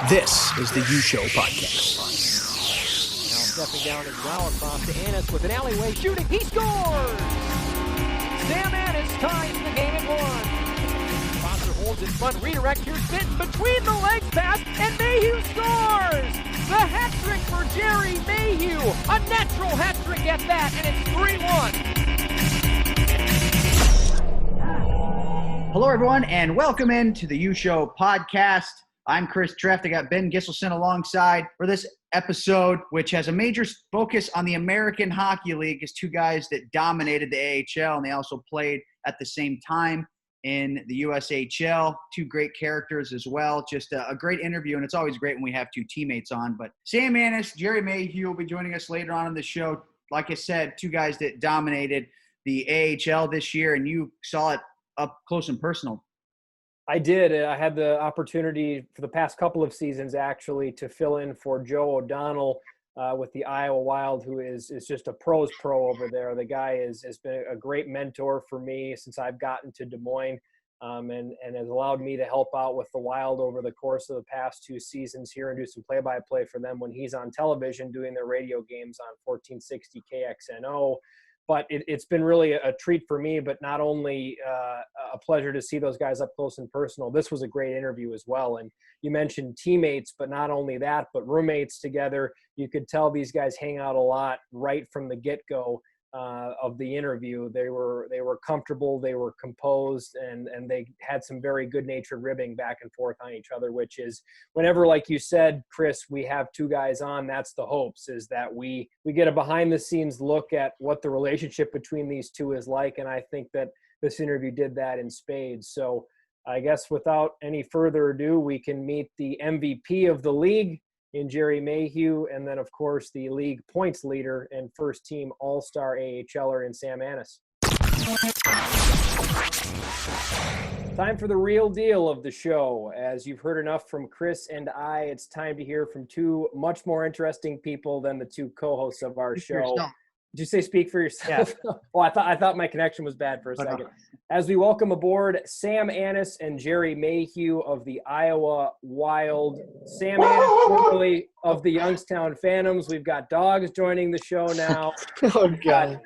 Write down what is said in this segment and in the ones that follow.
This is the U-Show podcast. Now stepping down as well across to Annis with an alleyway shooting. He scores! Sam Annis ties the game at 1. Foster holds in front. Redirect. Here's Fitton between the legs pass, and Mayhew scores! The hat trick for Gerry Mayhew. A natural hat trick at that, and it's 3-1. Hello, everyone, and welcome into the U-Show podcast. I'm Chris Treff. I got Ben Gisselson alongside for this episode, which has a major focus on the American Hockey League. It's two guys that dominated the AHL, and they also played at the same time in the USHL. Two great characters as well. Just a great interview, and it's always great when we have two teammates on. But Sam Annis, Gerry Mayhew will be joining us later on in the show. Like I said, two guys that dominated the AHL this year, and you saw it up close and personal. I did. I had the opportunity for the past couple of seasons, actually, to fill in for Joe O'Donnell with the Iowa Wild, who is just a pro's pro over there. The guy has been a great mentor for me since I've gotten to Des Moines and has allowed me to help out with the Wild over the course of the past 2 seasons here and do some play-by-play for them when he's on television doing their radio games on 1460 KXNO. But it's been really a treat for me, but not only a pleasure to see those guys up close and personal. This was a great interview as well. And you mentioned teammates, but not only that, but roommates together. You could tell these guys hang out a lot right from the get-go of the interview. They were comfortable, they were composed, and they had some very good-natured ribbing back and forth on each other, which is whenever, like you said, Chris, we have two guys on, that's the hopes, is that we get a behind-the-scenes look at what the relationship between these two is like, and I think that this interview did that in spades. So I guess without any further ado, we can meet the MVP of the league in Gerry Mayhew, and then, of course, the league points leader and first team All-Star AHLer in Sam Annis. Time for the real deal of the show. As you've heard enough from Chris and I, it's time to hear from two much more interesting people than the two co-hosts of our show. Did you say speak for yourself? Yeah. Well, I thought my connection was bad for a second. As we welcome aboard Sam Annis and Gerry Mayhew of the Iowa Wild. Sam Annis, formerly of the Youngstown Phantoms. We've got dogs joining the show now. Oh, God.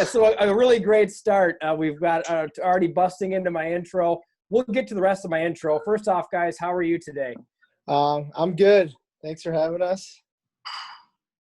So a really great start. We've got already busting into my intro. We'll get to the rest of my intro. First off, guys, how are you today? I'm good. Thanks for having us.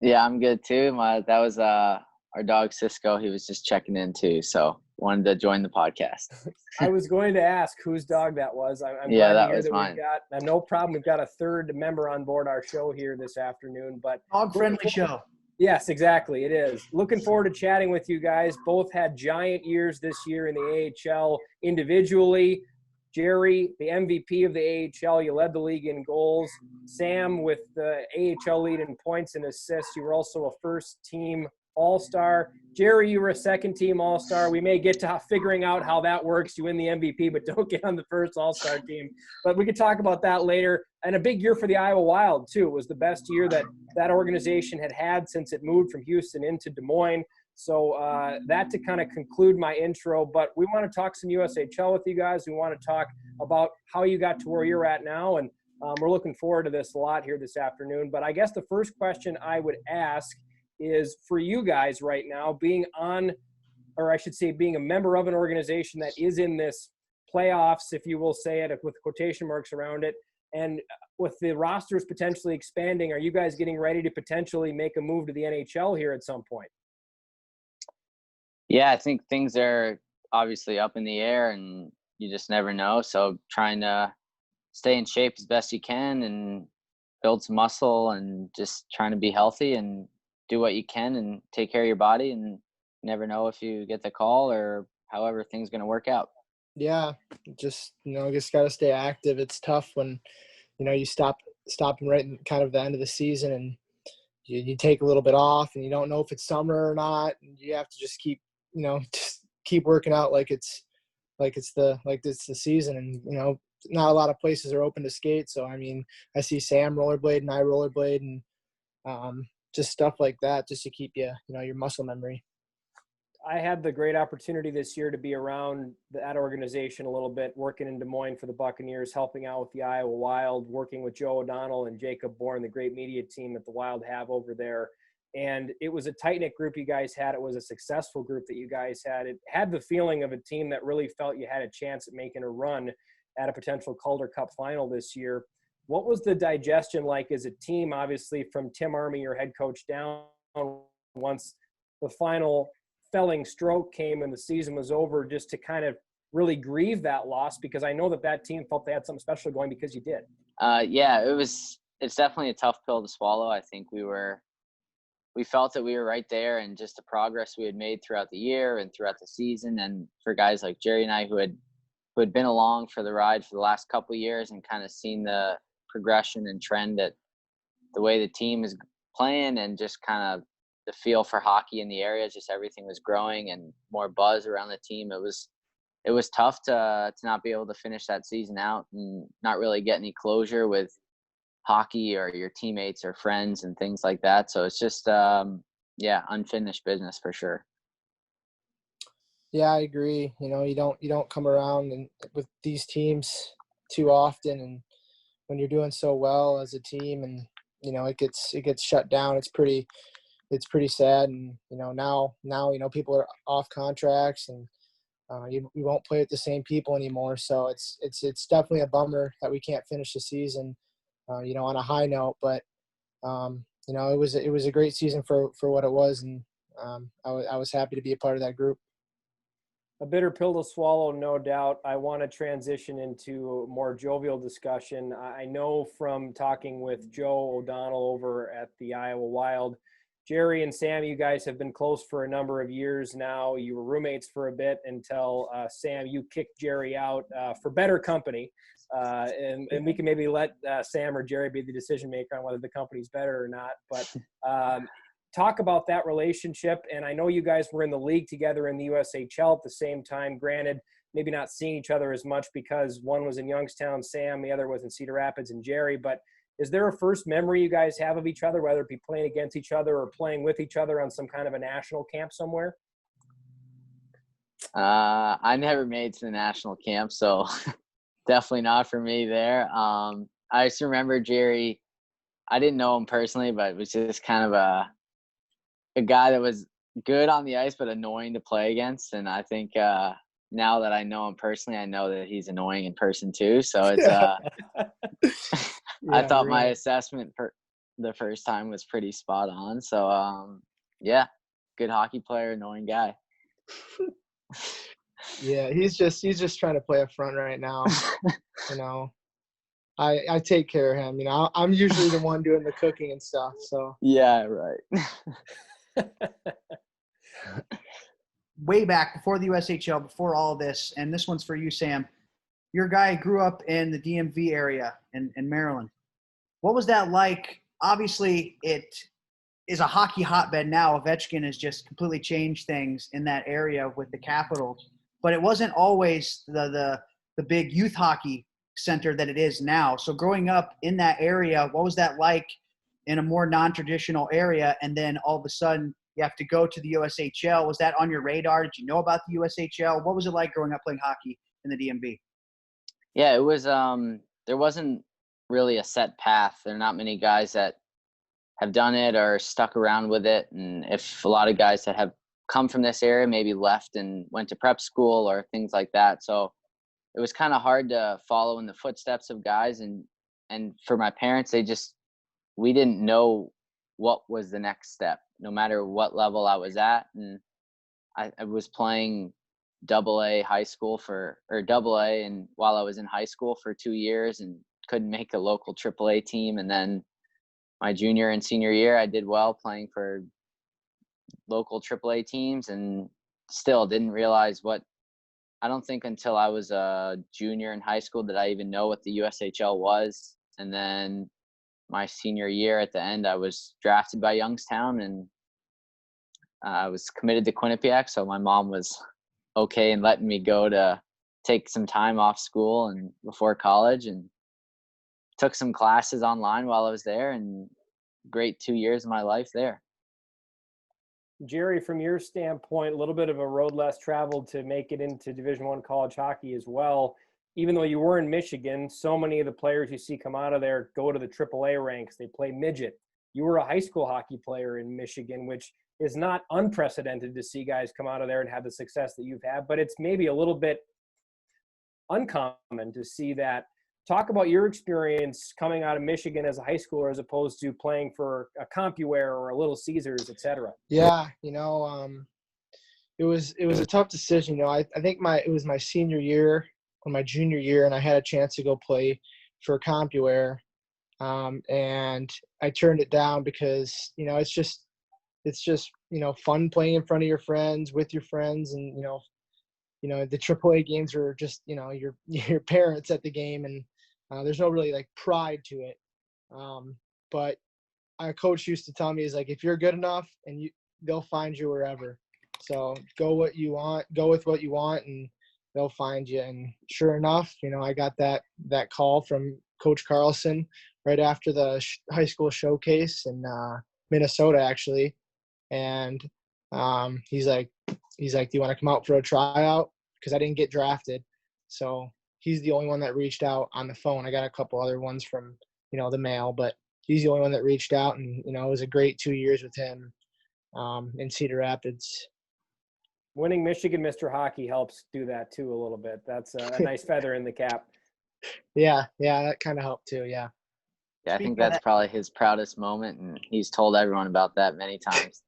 Yeah, I'm good too. That was our dog Cisco. He was just checking in too, so wanted to join the podcast. I was going to ask whose dog that was. I'm yeah, glad that to hear was that mine. No problem. We've got a third member on board our show here this afternoon. But Dog-friendly show. Yes, exactly. It is. Looking forward to chatting with you guys. Both had giant years this year in the AHL individually. Gerry, the MVP of the AHL, you led the league in goals. Sam, with the AHL lead in points and assists, you were also a first-team All-Star. Gerry, you were a second-team All-Star. We may get to figuring out how that works. You win the MVP, but don't get on the first All-Star team. But we could talk about that later. And a big year for the Iowa Wild, too. It was the best year that organization had since it moved from Houston into Des Moines. So that to kind of conclude my intro, but we want to talk some USHL with you guys. We want to talk about how you got to where you're at now, and we're looking forward to this a lot here this afternoon. But I guess the first question I would ask is for you guys right now, being a member of an organization that is in this playoffs, if you will say it, with quotation marks around it, and with the rosters potentially expanding, are you guys getting ready to potentially make a move to the NHL here at some point? Yeah, I think things are obviously up in the air and you just never know. So trying to stay in shape as best you can and build some muscle and just trying to be healthy and do what you can and take care of your body, and never know if you get the call or however things going to work out. Yeah, just got to stay active. It's tough when, you stop right in kind of the end of the season and you take a little bit off and you don't know if it's summer or not. And you have to just keep working out like it's the season. And, not a lot of places are open to skate. So, I mean, I see Sam rollerblade and I rollerblade and just stuff like that just to keep your muscle memory. I had the great opportunity this year to be around that organization a little bit, working in Des Moines for the Buccaneers, helping out with the Iowa Wild, working with Joe O'Donnell and Jacob Bourne, the great media team that the Wild have over there. And it was a tight-knit group you guys had. It was a successful group that you guys had. It had the feeling of a team that really felt you had a chance at making a run at a potential Calder Cup final this year. What was the digestion like as a team, obviously, from Tim Army, your head coach, down once the final felling stroke came and the season was over, just to kind of really grieve that loss? Because I know that team felt they had something special going because you did. Yeah, it's definitely a tough pill to swallow. I think we felt that we were right there, and just the progress we had made throughout the year and throughout the season. And for guys like Gerry and I who had been along for the ride for the last couple of years and kind of seen the progression and trend at the way the team is playing, and just kind of the feel for hockey in the area, just everything was growing and more buzz around the team. It was tough to not be able to finish that season out and not really get any closure with hockey or your teammates or friends and things like that. So it's just unfinished business for sure. Yeah, I agree. You don't come around and with these teams too often, and when you're doing so well as a team, and it gets shut down, it's pretty sad. And now people are off contracts, and you won't play with the same people anymore. So it's definitely a bummer that we can't finish the season on a high note. But it was a great season for what it was, and I was happy to be a part of that group. A bitter pill to swallow, no doubt. I want to transition into a more jovial discussion. I know from talking with Joe O'Donnell over at the Iowa Wild, Gerry and Sam, you guys have been close for a number of years now. You were roommates for a bit until, Sam, you kicked Gerry out for better company. And we can maybe let Sam or Gerry be the decision maker on whether the company's better or not. But talk about that relationship. And I know you guys were in the league together in the USHL at the same time. Granted, maybe not seeing each other as much because one was in Youngstown, Sam, the other was in Cedar Rapids and Gerry. But is there a first memory you guys have of each other, whether it be playing against each other or playing with each other on some kind of a national camp somewhere? I never made to the national camp, so definitely not for me there. I just remember Gerry. I didn't know him personally, but it was just kind of a guy that was good on the ice but annoying to play against. And I think now that I know him personally, I know that he's annoying in person too. So it's I thought my assessment for the first time was pretty spot on. So good hockey player, annoying guy. Yeah, he's just trying to play up front right now. I take care of him. I'm usually the one doing the cooking and stuff. So yeah, right. Way back before the USHL, before all of this, and this one's for you, Sam. Your guy grew up in the DMV area in Maryland. What was that like? Obviously, it is a hockey hotbed now. Ovechkin has just completely changed things in that area with the Capitals. But it wasn't always the big youth hockey center that it is now. So growing up in that area, what was that like in a more non-traditional area? And then all of a sudden you have to go to the USHL. Was that on your radar? Did you know about the USHL? What was it like growing up playing hockey in the DMV? Yeah, it was there wasn't really a set path. There are not many guys that have done it or stuck around with it. And if a lot of guys that have come from this area maybe left and went to prep school or things like that. So it was kind of hard to follow in the footsteps of guys. And for my parents, we didn't know what was the next step, no matter what level I was at. And I was playing AA high school or AA, and while I was in high school for 2 years, and couldn't make a local AAA team. And then my junior and senior year, I did well playing for local AAA teams, and still didn't realize I don't think until I was a junior in high school did I even know what the USHL was. And then my senior year at the end, I was drafted by Youngstown, and I was committed to Quinnipiac. So my mom was okay in letting me go to take some time off school and before college, and took some classes online while I was there, and great 2 years of my life there. Gerry, from your standpoint, a little bit of a road less traveled to make it into Division I college hockey as well. Even though you were in Michigan, so many of the players you see come out of there go to the AAA ranks. They play midget. You were a high school hockey player in Michigan, which is not unprecedented to see guys come out of there and have the success that you've had, but it's maybe a little bit uncommon to see that. Talk about your experience coming out of Michigan as a high schooler as opposed to playing for a CompuWare or a Little Caesars, et cetera. Yeah, it was a tough decision. I think it was my senior year or my junior year, and I had a chance to go play for CompuWare, and I turned it down because it's just fun playing in front of your friends, with your friends, and the AAA games are just your parents at the game, and there's no really like pride to it. But our coach used to tell me, is like, if you're good enough, and they'll find you wherever. So go with what you want, and they'll find you. And sure enough, I got that call from Coach Carlson right after the high school showcase in Minnesota, actually. And he's like, do you want to come out for a tryout? Because I didn't get drafted. So he's the only one that reached out on the phone. I got a couple other ones from, the mail, but he's the only one that reached out. And, it was a great 2 years with him in Cedar Rapids. Winning Michigan Mr. Hockey helps do that too a little bit. That's a nice feather in the cap. Yeah, that kind of helped too, yeah. Yeah, I think that's probably his proudest moment, and he's told everyone about that many times.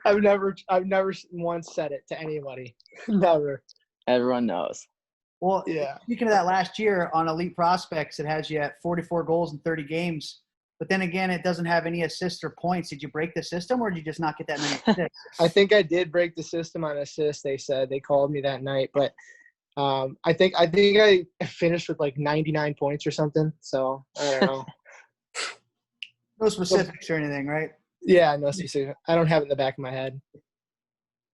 I've never once said it to anybody. Never. Everyone knows. Well, yeah. Speaking of that, last year on Elite Prospects, it has you at 44 goals in 30 games. But then again, it doesn't have any assists or points. Did you break the system, or did you just not get that many assists? I think I did break the system on assists. They called me that night, but I think I finished with like 99 points or something. So I don't know. No specifics or anything, right? Yeah, no specific. I don't have it in the back of my head.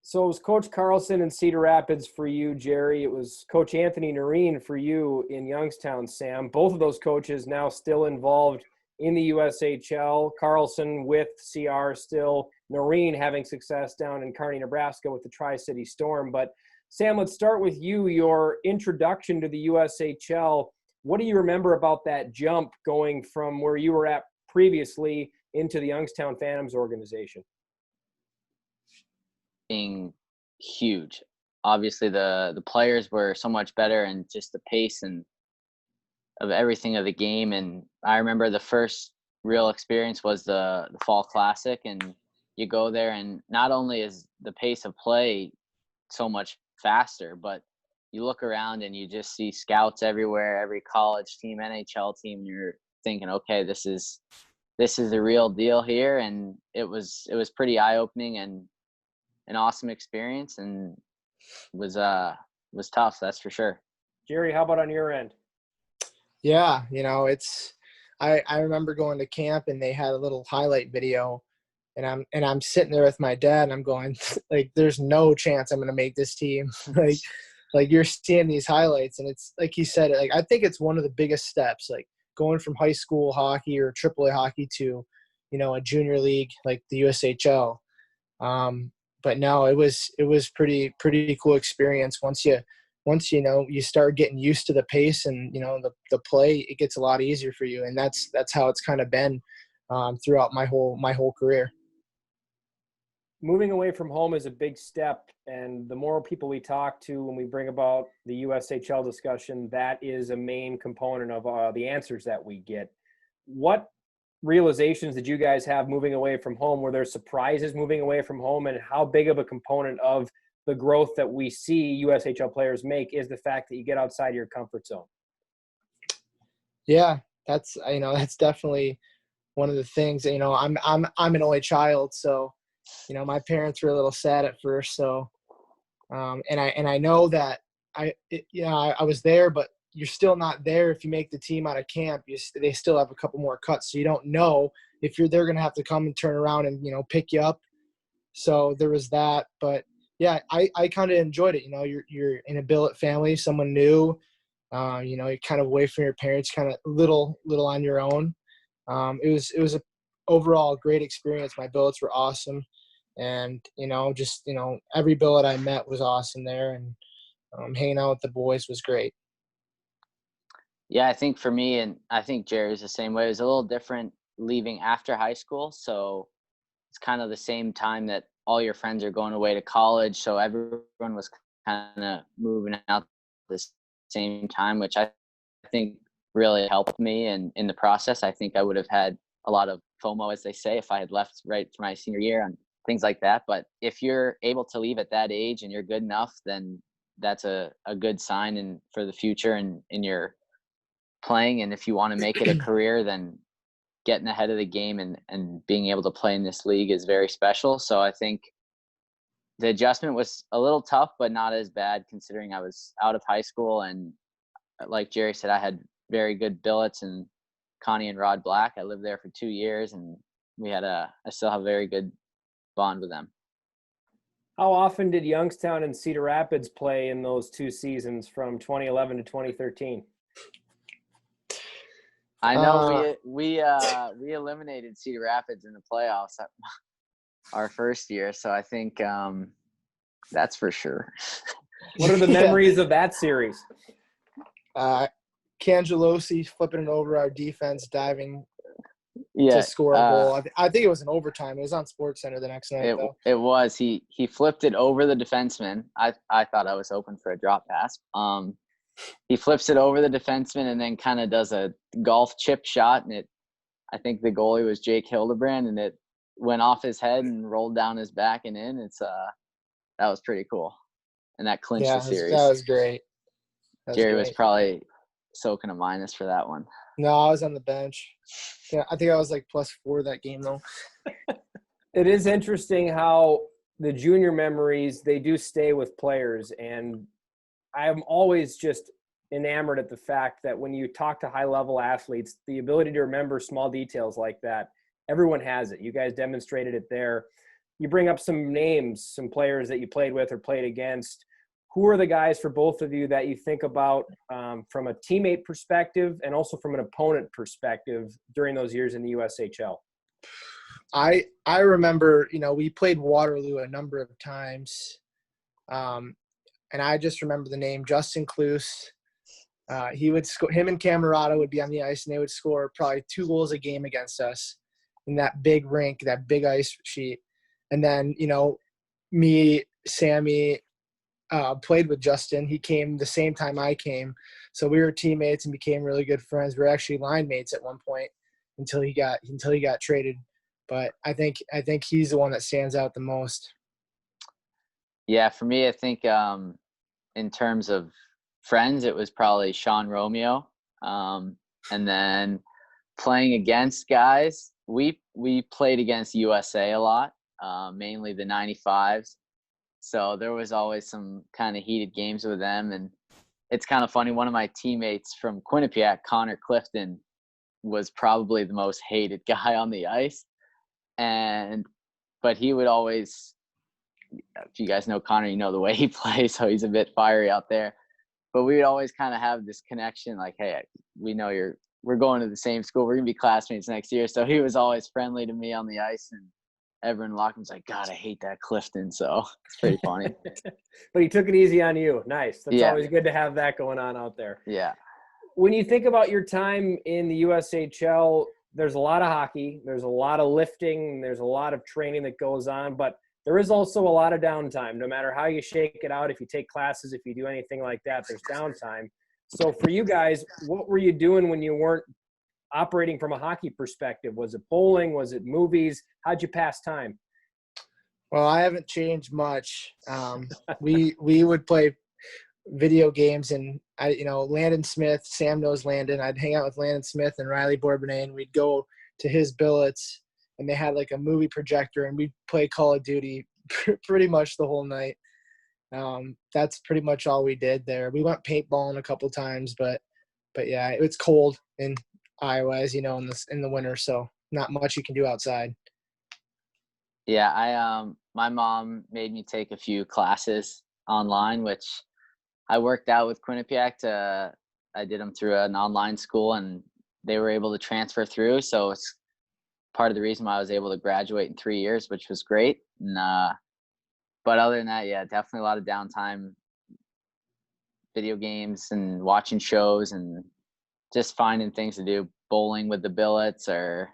So it was Coach Carlson in Cedar Rapids for you, Gerry. It was Coach Anthony Nerine for you in Youngstown, Sam. Both of those coaches now still involved in the USHL. Carlson with CR still. Nerine having success down in Kearney, Nebraska with the Tri-City Storm. But Sam, let's start with you, your introduction to the USHL. What do you remember about that jump going from where you were at previously into the Youngstown Phantoms organization? Being huge. Obviously, the players were so much better, and just the pace and of everything of the game. And I remember the first real experience was the Fall Classic, and you go there, and not only is the pace of play so much faster, but you look around and you just see scouts everywhere, every college team, NHL team. You're thinking, okay, this is the real deal here. And it was pretty eye-opening and an awesome experience, and was tough, that's for sure. Gerry, how about on your end? Yeah, I remember going to camp, and they had a little highlight video, and I'm sitting there with my dad, and I'm going, like, there's no chance I'm going to make this team. like you're seeing these highlights, and it's like he said, like, I think it's one of the biggest steps, like going from high school hockey or AAA hockey to, a junior league like the USHL. But no, it was pretty cool experience. Once you start getting used to the pace and the play, it gets a lot easier for you, and that's how it's kind of been throughout my whole career. Moving away from home is a big step, and the more people we talk to when we bring about the USHL discussion, that is a main component of the answers that we get. What realizations did you guys have moving away from home? Were there surprises moving away from home, and how big of a component of the growth that we see USHL players make is the fact that you get outside your comfort zone? Yeah, that's definitely one of the things. I'm an only child, so my parents were a little sad at first. So, and I know that I was there, but you're still not there if you make the team out of camp. They still have a couple more cuts, so you don't know if they're going to have to come and turn around and pick you up. So there was that, but yeah, I kind of enjoyed it. You're in a billet family, someone new. You're kind of away from your parents, kind of little on your own. It was a overall great experience. My billets were awesome. And, just, every billet I met was awesome there. And hanging out with the boys was great. Yeah, I think for me, and I think Jerry's the same way, it was a little different leaving after high school. So it's kind of the same time that all your friends are going away to college. So everyone was kind of moving out at the same time, which I think really helped me. And in the process, I think I would have had a lot of FOMO, as they say, if I had left right for my senior year and things like that. But if you're able to leave at that age and you're good enough, then that's a good sign and for the future and in your playing. And if you want to make it a career, then getting ahead of the game and being able to play in this league is very special. So I think the adjustment was a little tough, but not as bad considering I was out of high school. And like Jerry said, I had very good billets and Connie and Rod Black. I lived there for 2 years and I still have a very good bond with them. How often did Youngstown and Cedar Rapids play in those 2 seasons from 2011 to 2013? I know we eliminated Cedar Rapids in the playoffs our first year, so I think that's for sure. What are the memories of that series? Cangelosi flipping it over our defense, diving to score a goal. I think it was an overtime. It was on SportsCenter the next night, though. It was. He flipped it over the defenseman. I thought I was open for a drop pass. He flips it over the defenseman and then kind of does a golf chip shot, and I think the goalie was Jake Hildebrand, and it went off his head and rolled down his back and in. That was pretty cool, and that clinched the series. That was great. Jerry was probably soaking a minus for that one. No, I was on the bench. Yeah, I think I was like +4 that game, though. It is interesting how the junior memories, they do stay with players. And I'm always just enamored at the fact that when you talk to high-level athletes, the ability to remember small details like that, everyone has it. You guys demonstrated it there. You bring up some names, some players that you played with or played against. Who are the guys for both of you that you think about from a teammate perspective and also from an opponent perspective during those years in the USHL? I remember, we played Waterloo a number of times. And I just remember the name Justin Kloos. He would score. Him and Camerata would be on the ice, and they would score probably 2 goals a game against us in that big rink, that big ice sheet. And then, me, Sammy, played with Justin. He came the same time I came, so we were teammates and became really good friends. We were actually line mates at one point until he got traded. But I think he's the one that stands out the most. Yeah, for me, I think in terms of friends, it was probably Sean Romeo. And then playing against guys, we played against USA a lot, mainly the 95s. So there was always some kind of heated games with them. And it's kind of funny, one of my teammates from Quinnipiac, Connor Clifton, was probably the most hated guy on the ice. But he would always, if you guys know Connor, you know the way he plays, so he's a bit fiery out there. But we would always kind of have this connection, like, hey, we know we're going to the same school. We're going to be classmates next year. So he was always friendly to me on the ice, and everyone in the locker room's like, God, I hate that Clifton. So it's pretty funny. But he took it easy on you. Nice. That's always good to have that going on out there. Yeah. When you think about your time in the USHL, there's a lot of hockey, there's a lot of lifting, there's a lot of training that goes on, but there is also a lot of downtime. No matter how you shake it out, if you take classes, if you do anything like that, there's downtime. So for you guys, what were you doing when you weren't operating from a hockey perspective? Was it bowling? Was it movies? How'd you pass time? Well, I haven't changed much. We would play video games, and Landon Smith, Sam knows Landon. I'd hang out with Landon Smith and Riley Bourbonnais, and we'd go to his billets, and they had like a movie projector, and we'd play Call of Duty pretty much the whole night. That's pretty much all we did there. We went paintballing a couple times, but yeah, it's cold in Iowa, as you know, in the winter, so not much you can do outside. Yeah, my mom made me take a few classes online, which I worked out with Quinnipiac. I did them through an online school, and they were able to transfer through. So part of the reason why I was able to graduate in 3 years, which was great. And, but other than that, yeah, definitely a lot of downtime, video games and watching shows and just finding things to do, bowling with the billets or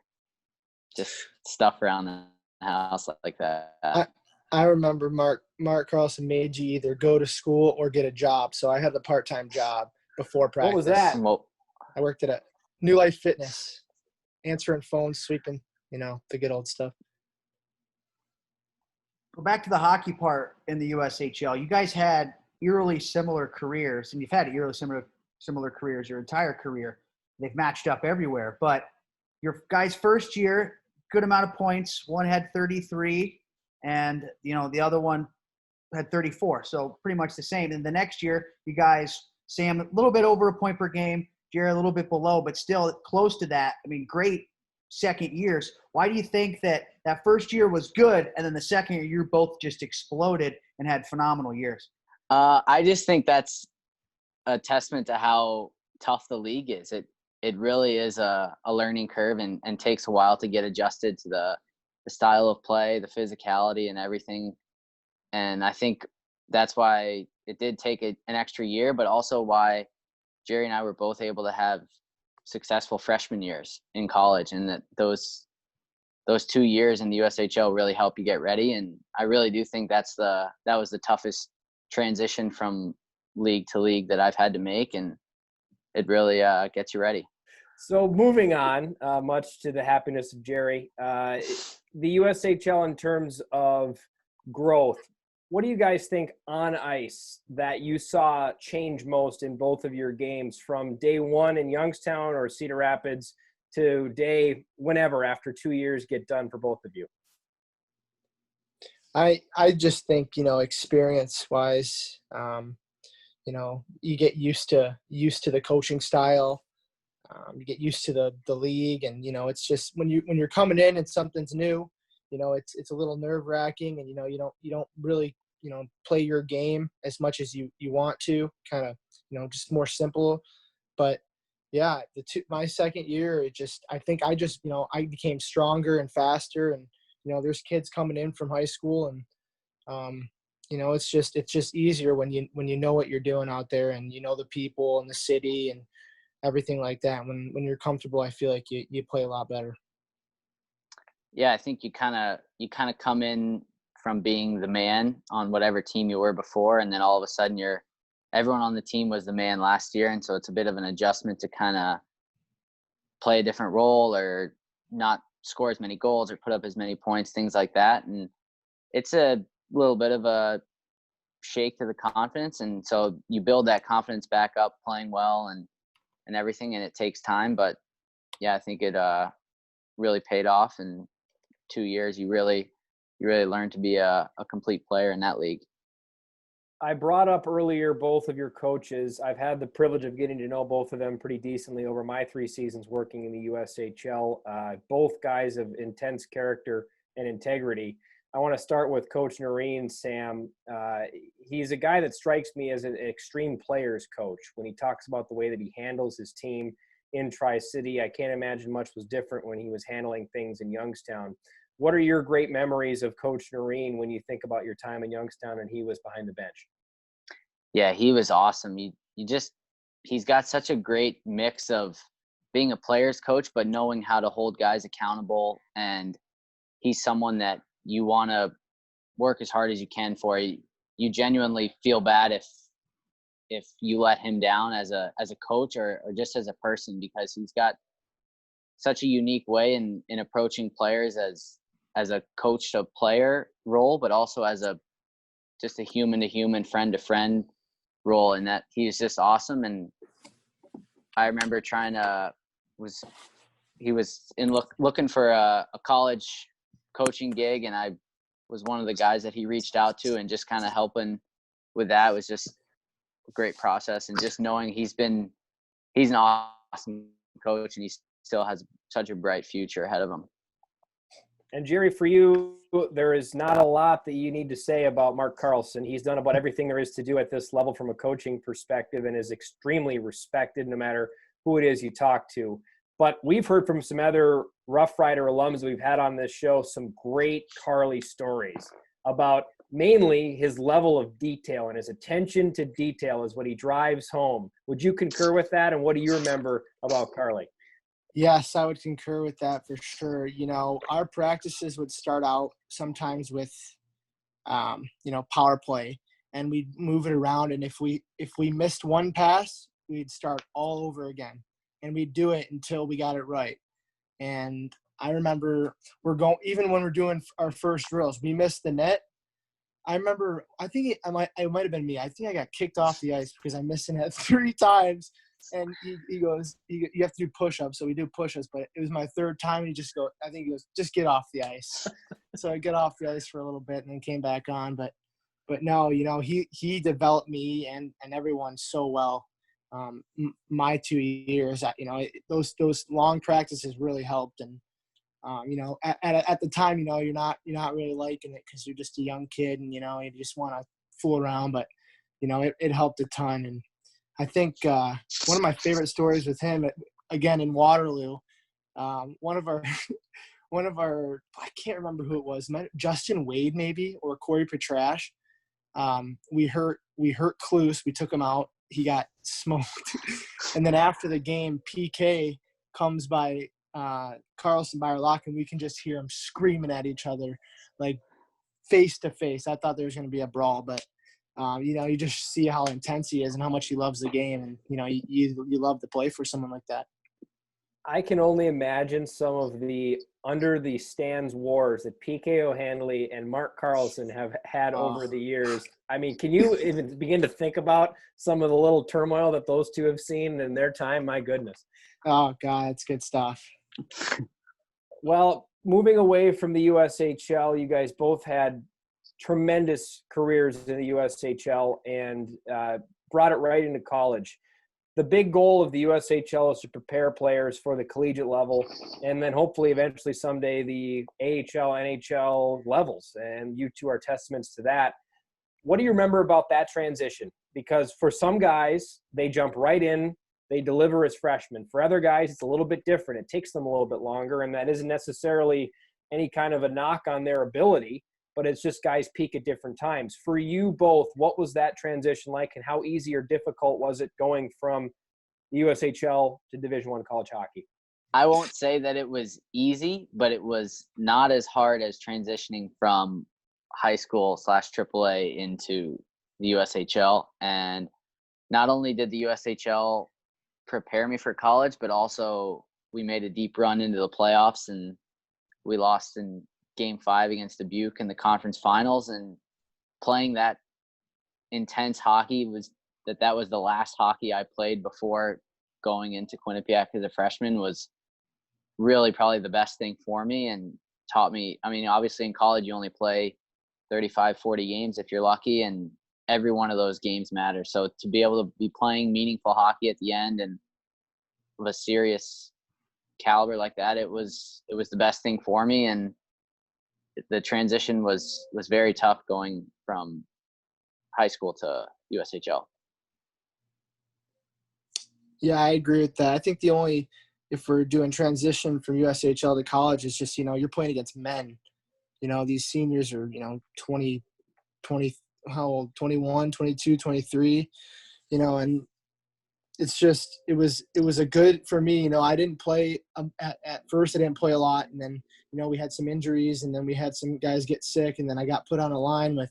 just stuff around the house like that. I remember Mark Carlson made you either go to school or get a job. So I had the part-time job before practice. What was that? Well, I worked at a New Life Fitness, answering phones, sweeping, the good old stuff. Go back to the hockey part in the USHL. You guys had eerily similar careers, and you've had eerily similar careers your entire career. They've matched up everywhere. But your guys' first year, good amount of points. One had 33, and the other one had 34. So pretty much the same. And the next year, you guys, Sam, a little bit over a point per game, Gerry a little bit below, but still close to that. I mean, great second years. Why do you think that first year was good, and then the second year you both just exploded and had phenomenal years? I just think that's a testament to how tough the league is. It really is a learning curve and takes a while to get adjusted to the style of play, the physicality and everything. And I think that's why it did take an extra year, but also why Gerry and I were both able to have successful freshman years in college, and that those 2 years in the USHL really help you get ready. And I really do think that was the toughest transition from league to league that I've had to make, and it really gets you ready. So moving on, much to the happiness of Gerry, the USHL in terms of growth, what do you guys think on ice that you saw change most in both of your games from day one in Youngstown or Cedar Rapids to day whenever after 2 years get done for both of you? I just think, experience wise, you get used to the coaching style. You get used to the league, and it's just when you're coming in and something's new, it's a little nerve wracking, and you don't really play your game as much as you want to, kind of just more simple. But yeah, my second year, I think I became stronger and faster, and there's kids coming in from high school, and it's just easier when you know what you're doing out there, and the people and the city and everything like that. When you're comfortable, I feel like you play a lot better. Yeah, I think you kind of come in from being the man on whatever team you were before, and then all of a sudden everyone on the team was the man last year, and so it's a bit of an adjustment to kind of play a different role or not score as many goals or put up as many points, things like that. And it's a little bit of a shake to the confidence, and so you build that confidence back up playing well and everything, and it takes time. But yeah, I think it really paid off. In 2 years, you really learn to be a complete player in that league. I brought up earlier both of your coaches. I've had the privilege of getting to know both of them pretty decently over my 3 seasons working in the USHL. Both guys of intense character and integrity. I want to start with Coach Nerine, Sam. He's a guy that strikes me as an extreme players coach. When he talks about the way that he handles his team in Tri-City, I can't imagine much was different when he was handling things in Youngstown. What are your great memories of Coach Nerine when you think about your time in Youngstown and he was behind the bench? Yeah, he was awesome. He's got such a great mix of being a player's coach, but knowing how to hold guys accountable. And he's someone that you want to work as hard as you can for. You genuinely feel bad if you let him down as a coach or just as a person, because he's got such a unique way in approaching players as a coach to player role, but also as just a human to human, friend to friend role, and that he's just awesome. And I remember he was looking for a college coaching gig, and I was one of the guys that he reached out to, and just kind of helping with that was just a great process. And just knowing he's an awesome coach, and he still has such a bright future ahead of him. And Gerry, for you, there is not a lot that you need to say about Mark Carlson. He's done about everything there is to do at this level from a coaching perspective, and is extremely respected no matter who it is you talk to. But we've heard from some other Rough Rider alums we've had on this show some great Carly stories about mainly his level of detail, and his attention to detail is what he drives home. Would you concur with that? And what do you remember about Carly? Yes, I would concur with that for sure. You know, our practices would start out sometimes with, power play, and we'd move it around. And if we missed one pass, we'd start all over again, and we'd do it until we got it right. And I remember even when we're doing our first drills, we missed the net. I remember, it might have been me. I think I got kicked off the ice because I missed the net 3 times. And he goes, you have to do push-ups. So we do push-ups, but it was my 3rd time. And he goes, just get off the ice. So I get off the ice for a little bit and then came back on. But no, you know, he developed me and everyone so well. My 2 years, you know, those long practices really helped. And, you know, at the time, you know, you're not really liking it because you're just a young kid and, you know, you just want to fool around. But, you know, it helped a ton. And I think one of my favorite stories with him, again in Waterloo, one of our I can't remember who it was, Justin Wade maybe, or Corey Petrash. We hurt Klus. We took him out. He got smoked. And then after the game, PK comes by Carlson by our lock, and we can just hear him screaming at each other, like face to face. I thought there was going to be a brawl, but you know, you just see how intense he is and how much he loves the game, and you know, you love to play for someone like that. I can only imagine some of the under the stands wars that PK O'Hanley and Mark Carlson have had over the years. I mean, can you even begin to think about some of the little turmoil that those two have seen in their time? My goodness. Oh God, it's good stuff. Well, moving away from the USHL, you guys both had tremendous careers in the USHL and brought it right into college. The big goal of the USHL is to prepare players for the collegiate level and then hopefully eventually someday the AHL, NHL levels. And you two are testaments to that. What do you remember about that transition? Because for some guys, they jump right in, they deliver as freshmen. For other guys, it's a little bit different. It takes them a little bit longer, and that isn't necessarily any kind of a knock on their ability, but it's just guys peak at different times. For you both, what was that transition like, and how easy or difficult was it going from the USHL to Division I college hockey? I won't say that it was easy, but it was not as hard as transitioning from high school / AAA into the USHL. And not only did the USHL prepare me for college, but also we made a deep run into the playoffs, and we lost in Game 5 against Dubuque in the conference finals. And playing that intense hockey that was the last hockey I played before going into Quinnipiac as a freshman was really probably the best thing for me and taught me. I mean, obviously in college you only play 35, 40 games if you're lucky, and every one of those games matters. So to be able to be playing meaningful hockey at the end and of a serious caliber like that, it was the best thing for me. And the transition was very tough going from high school to USHL. Yeah, I agree with that. I think if we're doing transition from USHL to college, it's just, you know, you're playing against men. You know, these seniors are, you know, 20, how old? 21, 22, 23, you know, and it's just, it was a good for me. You know, I didn't play at first. I didn't play a lot. And then, you know, we had some injuries, and then we had some guys get sick. And then I got put on a line with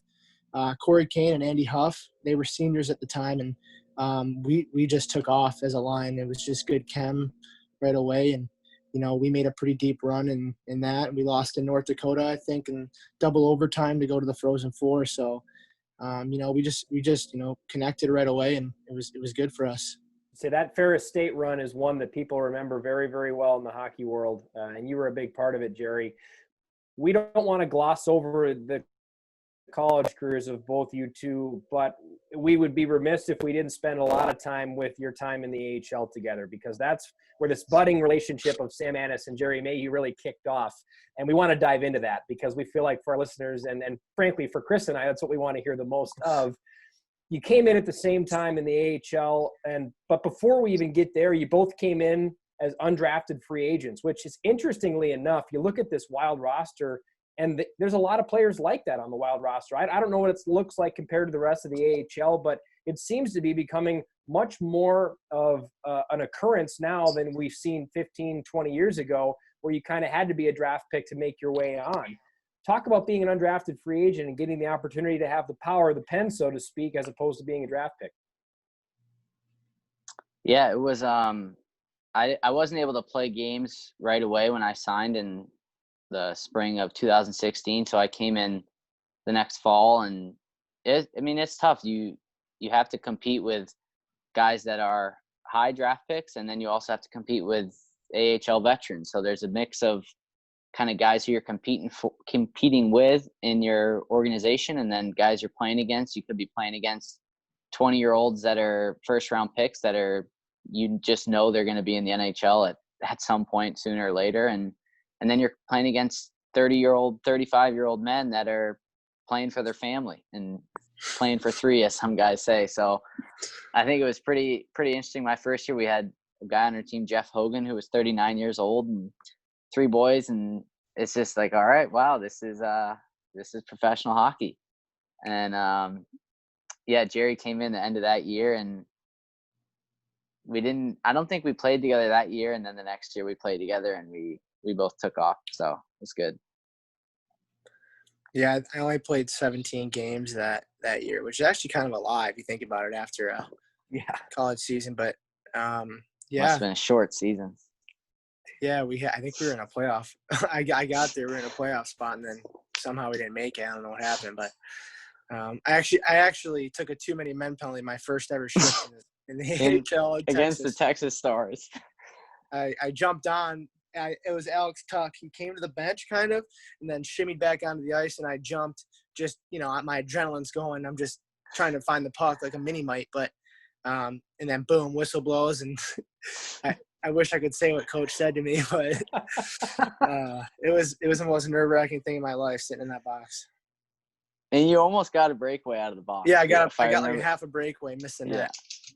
Corey Kane and Andy Huff. They were seniors at the time. And we just took off as a line. It was just good chem right away. And, you know, we made a pretty deep run in that. We lost in North Dakota, I think, in double overtime to go to the Frozen Four. So, you know, we just, you know, connected right away, and it was good for us. So that Ferris State run is one that people remember very, very well in the hockey world, and you were a big part of it, Gerry. We don't want to gloss over the college careers of both you two, but we would be remiss if we didn't spend a lot of time with your time in the AHL together, because that's where this budding relationship of Sam Annis and Gerry Mayhew really kicked off. And we want to dive into that because we feel like for our listeners and frankly for Chris and I, that's what we want to hear the most of. You came in at the same time in the AHL, but before we even get there, you both came in as undrafted free agents, which is interestingly enough, you look at this Wild roster, and there's a lot of players like that on the Wild roster. I don't know what it looks like compared to the rest of the AHL, but it seems to be becoming much more of an occurrence now than we've seen 15, 20 years ago, where you kind of had to be a draft pick to make your way on. Talk about being an undrafted free agent and getting the opportunity to have the power of the pen, so to speak, as opposed to being a draft pick. Yeah, it was I wasn't able to play games right away when I signed in the spring of 2016, so I came in the next fall, and it's tough. You have to compete with guys that are high draft picks, and then you also have to compete with AHL veterans. So there's a mix of kind of guys who you're competing with in your organization, and then guys you're playing against. You could be playing against 20-year-olds that are first-round picks that are, you just know they're going to be in the NHL at some point sooner or later, and then you're playing against 30-year-old, 35-year-old men that are playing for their family and playing for three, as some guys say. So I think it was pretty interesting. My first year, we had a guy on our team, Jeff Hogan, who was 39 years old, and 3 boys, and it's just like, all right, wow, this is professional hockey. And Gerry came in the end of that year, and I don't think we played together that year, and then the next year we played together, and we both took off, so it was good. Yeah, I only played 17 games that year, which is actually kind of a lie if you think about it after a college season. But Must have been a short season. Yeah, I think we were in a playoff. I got there, we were in a playoff spot, and then somehow we didn't make it. I don't know what happened, but I actually took a too many men penalty my first ever shift in the AHL against the Texas Stars. I jumped on. It was Alex Tuck. He came to the bench kind of, and then shimmied back onto the ice, and I jumped. Just my adrenaline's going. I'm just trying to find the puck like a mini mite, but and then boom, whistle blows, and I wish I could say what Coach said to me, but it was the most nerve-wracking thing in my life, sitting in that box. And you almost got a breakaway out of the box. Yeah, I got like half a breakaway, missing that.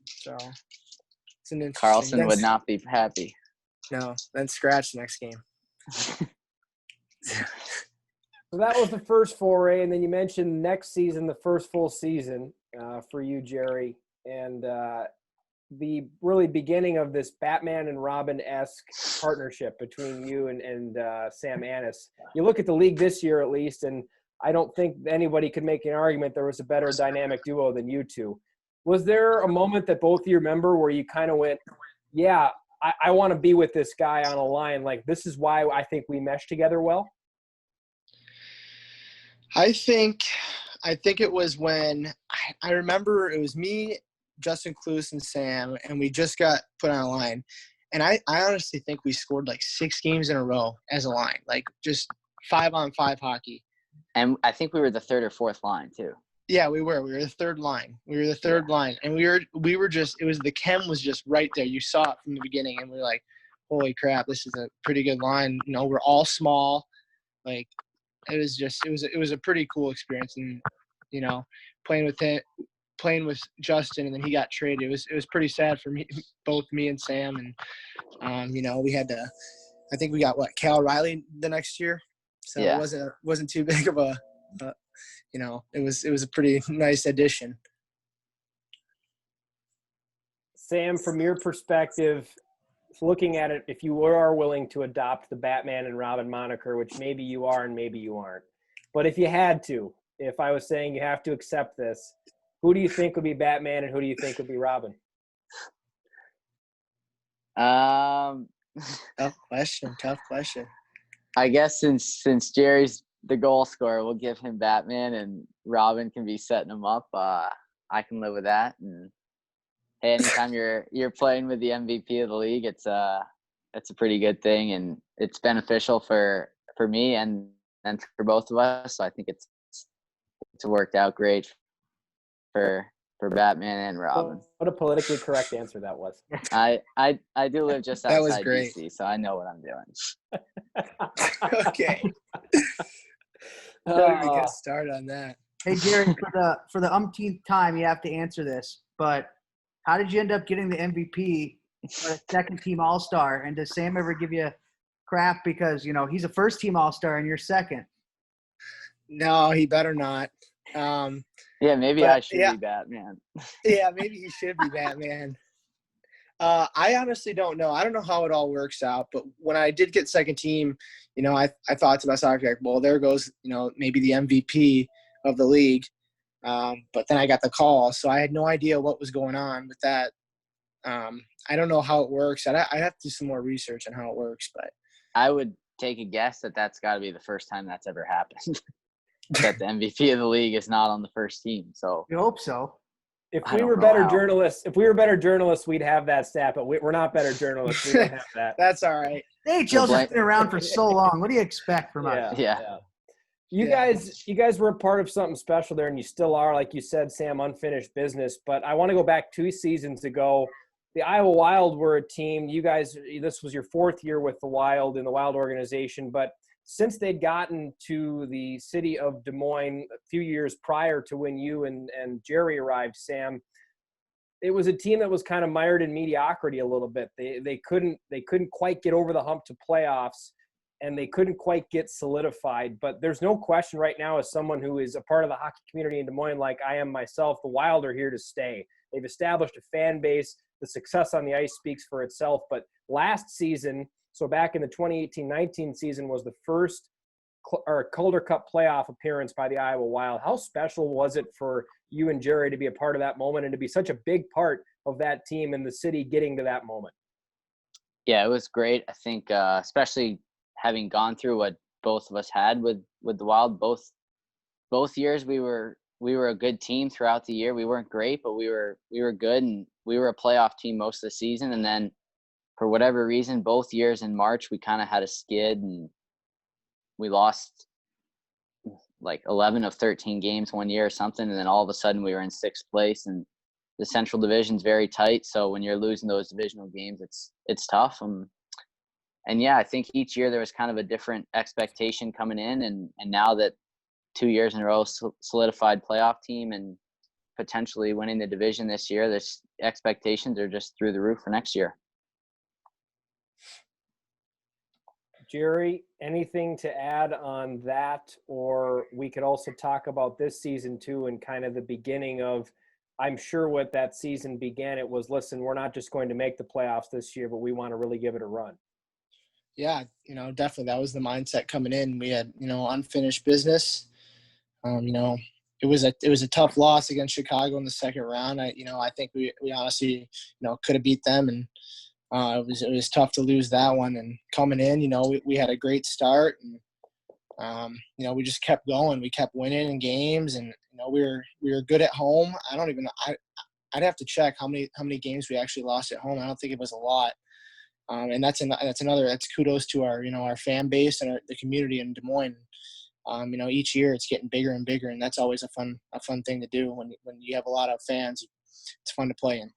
So it's an interesting. Carlson would not be happy. No, then scratch next game. So that was the first foray, and then you mentioned next season, the first full season for you, Gerry, and the really beginning of this Batman and Robin-esque partnership between you and Sam Anis. You look at the league this year, at least, and I don't think anybody could make an argument there was a better dynamic duo than you two. Was there a moment that both of you remember where you kind of went, yeah, I want to be with this guy on a line. Like, this is why I think we mesh together well? I think it was when I remember it was me, Justin Cluess, and Sam, and we just got put on a line. And I honestly think we scored like 6 games in a row as a line, like just 5-on-5 hockey. And I think we were the 3rd or 4th line too. Yeah, we were the 3rd line. We were the 3rd line, and we were just, it was, the chem was just right there. You saw it from the beginning, and we were like, holy crap, this is a pretty good line. We're all small. Like, it was a pretty cool experience, and playing with Justin, and then he got traded. It was pretty sad for me, both me and Sam, and we had to. I think we got Cal Riley the next year, so yeah. It wasn't too big of a. It was a pretty nice addition. Sam, from your perspective, looking at it, if you are willing to adopt the Batman and Robin moniker, which maybe you are and maybe you aren't, but if you had to, if I was saying you have to accept this, who do you think would be Batman and who do you think would be Robin? Tough question. I guess since Gerry's the goal scorer, we'll give him Batman, and Robin can be setting him up. I can live with that. And hey, anytime you're playing with the MVP of the league, it's a pretty good thing, and it's beneficial for me and for both of us. So I think it's worked out great for Batman and Robin. What a politically correct answer that was. I do live just outside that was great. DC, so I know what I'm doing. Okay. Don't even get started on that. Hey, Gerry, for the umpteenth time, you have to answer this. But how did you end up getting the MVP but a second team All-Star. And does Sam ever give you crap because, he's a first team All-Star and you're second? No, he better not. Yeah, maybe I should be Batman. Yeah, maybe he should be Batman. I honestly don't know. I don't know how it all works out. But when I did get second team, I thought to myself, like, well, there goes, maybe the MVP of the league. But then I got the call, so I had no idea what was going on with that. I don't know how it works. I have to do some more research on how it works. But I would take a guess that that's got to be the first time that's ever happened. That the MVP of the league is not on the first team. So you hope so. If we were better journalists, we'd have that stat. But we're not better journalists. We don't have that. That's all right. The AHL's just been around for so long. What do you expect from us? Yeah. You guys were a part of something special there, and you still are, like you said, Sam, unfinished business. But I want to go back 2 seasons ago. The Iowa Wild were a team. You guys, this was your 4th year with the Wild in the Wild organization, but since they'd gotten to the city of Des Moines a few years prior to when you and Gerry arrived, Sam, it was a team that was kind of mired in mediocrity a little bit. They couldn't quite get over the hump to playoffs, and they couldn't quite get solidified. But there's no question right now, as someone who is a part of the hockey community in Des Moines, like I am myself, the Wild are here to stay. They've established a fan base. The success on the ice speaks for itself. But last season, so back in the 2018-19 season, was the first Calder Cup playoff appearance by the Iowa Wild. How special was it for you and Gerry to be a part of that moment and to be such a big part of that team and the city getting to that moment? Yeah, it was great. I think especially having gone through what both of us had with the Wild, both years we were a good team throughout the year. We weren't great, but we were good, and we were a playoff team most of the season. And then for whatever reason, both years in March, we kind of had a skid and we lost like 11 of 13 games one year or something. And then all of a sudden we were in 6th place, and the Central Division's very tight. So when you're losing those divisional games, it's tough. And yeah, I think each year there was kind of a different expectation coming in. And now that 2 years in a row solidified playoff team and potentially winning the division this year, the expectations are just through the roof for next year. Gerry, anything to add on that? Or we could also talk about this season too, and kind of the beginning of, I'm sure what that season began, it was, listen, we're not just going to make the playoffs this year, but we want to really give it a run. Yeah, definitely that was the mindset coming in. We had, unfinished business. It was a tough loss against Chicago in the second round. I think we honestly, could have beat them, and it was tough to lose that one. And coming in, we had a great start, and we just kept going. We kept winning in games, and we were good at home. I don't even know. I'd have to check how many games we actually lost at home. I don't think it was a lot. And that's kudos to our fan base and the community in Des Moines. Each year it's getting bigger and bigger, and that's always a fun thing to do when you have a lot of fans. It's fun to play in.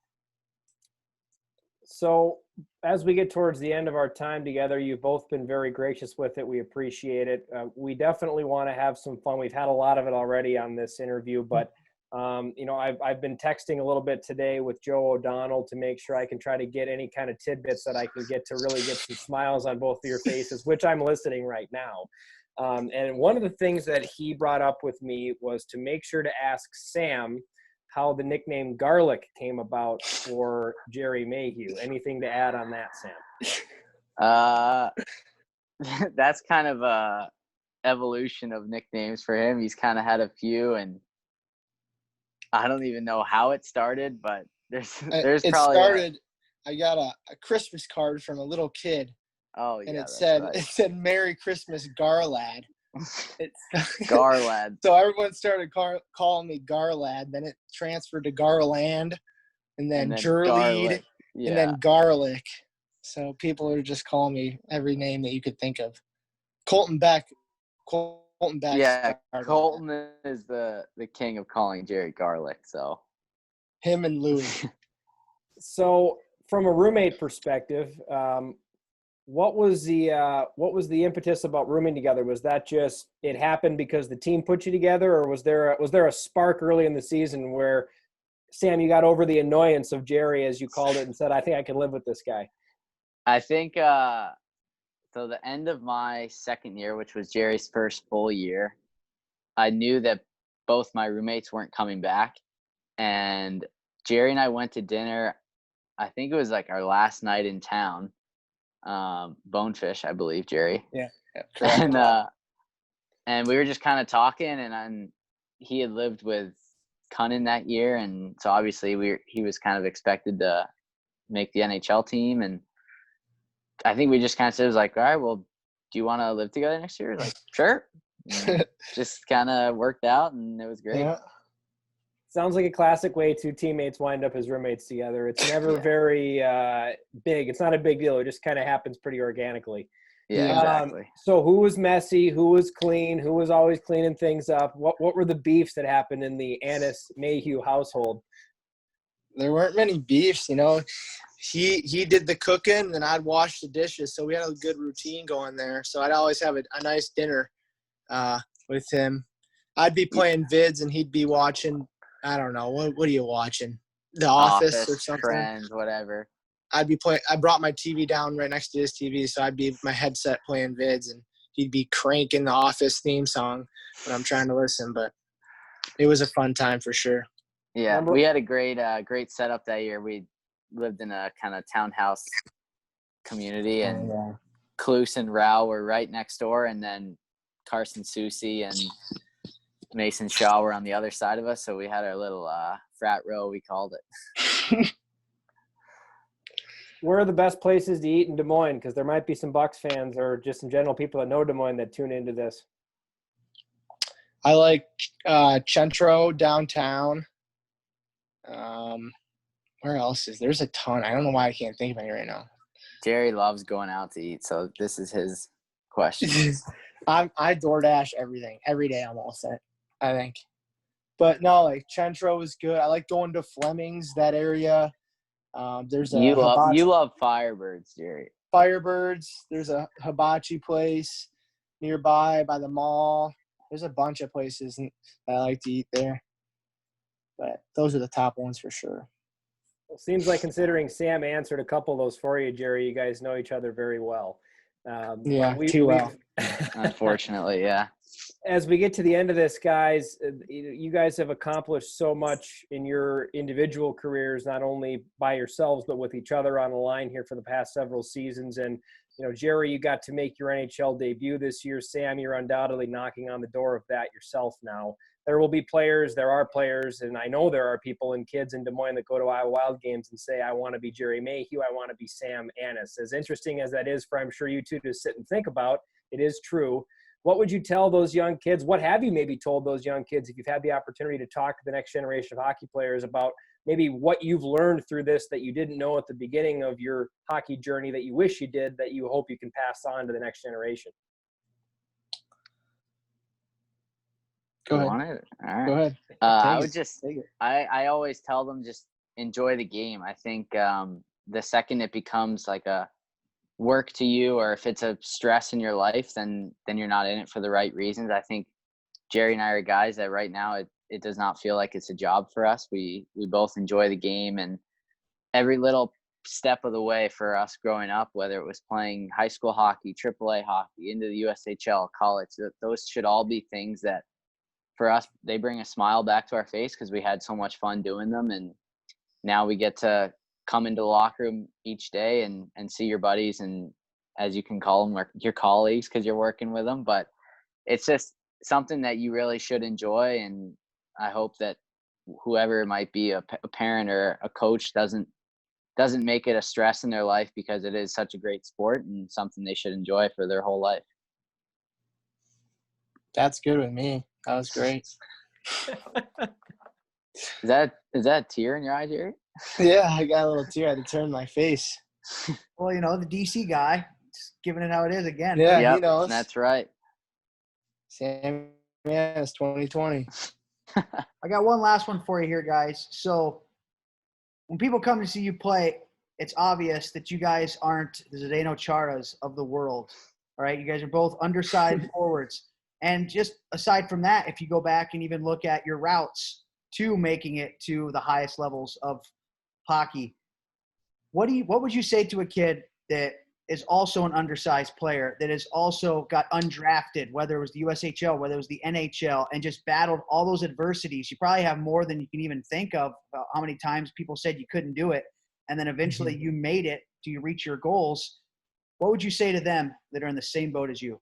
So as we get towards the end of our time together, you've both been very gracious with it. We appreciate it. We definitely want to have some fun. We've had a lot of it already on this interview, but I've been texting a little bit today with Joe O'Donnell to make sure I can try to get any kind of tidbits that I can get to really get some smiles on both of your faces, which I'm listening right now. And one of the things that he brought up with me was to make sure to ask Sam how the nickname Garlic came about for Gerry Mayhew. Anything to add on that, Sam? That's kind of a evolution of nicknames for him. He's kind of had a few, and I don't even know how it started, but there's it probably started. I got a Christmas card from a little kid. Oh yeah, and it said Merry Christmas, Garlad. Garlad. So everyone started calling me Garlad. Then it transferred to Garland, and then Gerlead, yeah. and then Garlic. So people are just calling me every name that you could think of. Colton Beck. Yeah, Colton is the king of calling Gerry Garlic. So him and Louis. So from a roommate perspective, what was the impetus about rooming together? Was that just it happened because the team put you together, or was there a spark early in the season where Sam, you got over the annoyance of Gerry, as you called it, and said, I think I can live with this guy? I think so the end of my second year, which was Gerry's first full year, I knew that both my roommates weren't coming back. And Gerry and I went to dinner. I think it was like our last night in town. Bonefish, I believe, Gerry. Yeah. And we were just kind of talking, and he had lived with Cunnin that year, and so obviously he was kind of expected to make the NHL team, and I think we just kind of said, it was like, all right, well, do you want to live together next year? Like, sure. Just kind of worked out, and it was great. Yeah. Sounds like a classic way two teammates wind up as roommates together. It's never very big. It's not a big deal. It just kind of happens pretty organically. Yeah, exactly. So who was messy? Who was clean? Who was always cleaning things up? What were the beefs that happened in the Annis Mayhew household? There weren't many beefs, you know. He did the cooking and I'd wash the dishes, so we had a good routine going there. So I'd always have a nice dinner with him. I'd be playing vids and he'd be watching, I don't know, what are you watching? The Office or something? Friends, whatever. I'd be playing. I brought my TV down right next to his TV, so I'd be with my headset playing vids, and he'd be cranking the Office theme song when I'm trying to listen. But it was a fun time for sure. Yeah, we had a great setup that year. We lived in a kind of townhouse community, and Kloos and Rao were right next door, and then Carson Soucy and Mason Shaw were on the other side of us. So we had our little frat row, we called it. Where are the best places to eat in Des Moines? Because there might be some Bucks fans or just in general people that know Des Moines that tune into this. I like Centro downtown. Where else is there's a ton. I don't know why I can't think of any right now. Gerry loves going out to eat, so this is his question. I DoorDash everything every day almost. I think, but no, like Centro is good. I like going to Fleming's, that area. There's a you love Firebirds, Gerry. Firebirds. There's a hibachi place nearby by the mall. There's a bunch of places that I like to eat there, but those are the top ones for sure. Well, seems like considering Sam answered a couple of those for you, Gerry, you guys know each other very well. Too well. Unfortunately, yeah. As we get to the end of this, guys, you guys have accomplished so much in your individual careers, not only by yourselves, but with each other on the line here for the past several seasons. And, you know, Gerry, you got to make your NHL debut this year. Sam, you're undoubtedly knocking on the door of that yourself now. There will be players, there are players, and I know there are people and kids in Des Moines that go to Iowa Wild games and say, I want to be Gerry Mayhew, I want to be Sam Annis. As interesting as that is for, I'm sure you two to sit and think about, it is true. What would you tell those young kids? What have you maybe told those young kids if you've had the opportunity to talk to the next generation of hockey players about maybe what you've learned through this that you didn't know at the beginning of your hockey journey that you wish you did, that you hope you can pass on to the next generation? Go ahead. Want it? All right. Go ahead. I always tell them just enjoy the game. I think the second it becomes like a work to you, or if it's a stress in your life, then you're not in it for the right reasons. I think Gerry and I are guys that right now it does not feel like it's a job for us. We both enjoy the game, and every little step of the way for us growing up, whether it was playing high school hockey, AAA hockey, into the USHL, college, those should all be things that for us, they bring a smile back to our face because we had so much fun doing them. And now we get to come into the locker room each day and see your buddies, and as you can call them, your colleagues, because you're working with them. But it's just something that you really should enjoy. And I hope that whoever it might be, a parent or a coach, doesn't make it a stress in their life, because it is such a great sport and something they should enjoy for their whole life. That's good with me. That was great. Is that a tear in your eye, Gerry? Yeah, I got a little tear. I had to turn my face. Well, you know, the DC guy, just giving it how it is again. Yeah, yep, he knows. That's right. Sam, yeah, it's 2020. I got one last one for you here, guys. So when people come to see you play, it's obvious that you guys aren't the Zdeno Charas of the world. All right, you guys are both undersized forwards. And just aside from that, if you go back and even look at your routes to making it to the highest levels of hockey. What would you say to a kid that is also an undersized player, that has also got undrafted, whether it was the USHL, whether it was the NHL, and just battled all those adversities? You probably have more than you can even think of how many times people said you couldn't do it, and then eventually you made it. Do you reach your goals? What would you say to them that are in the same boat as you?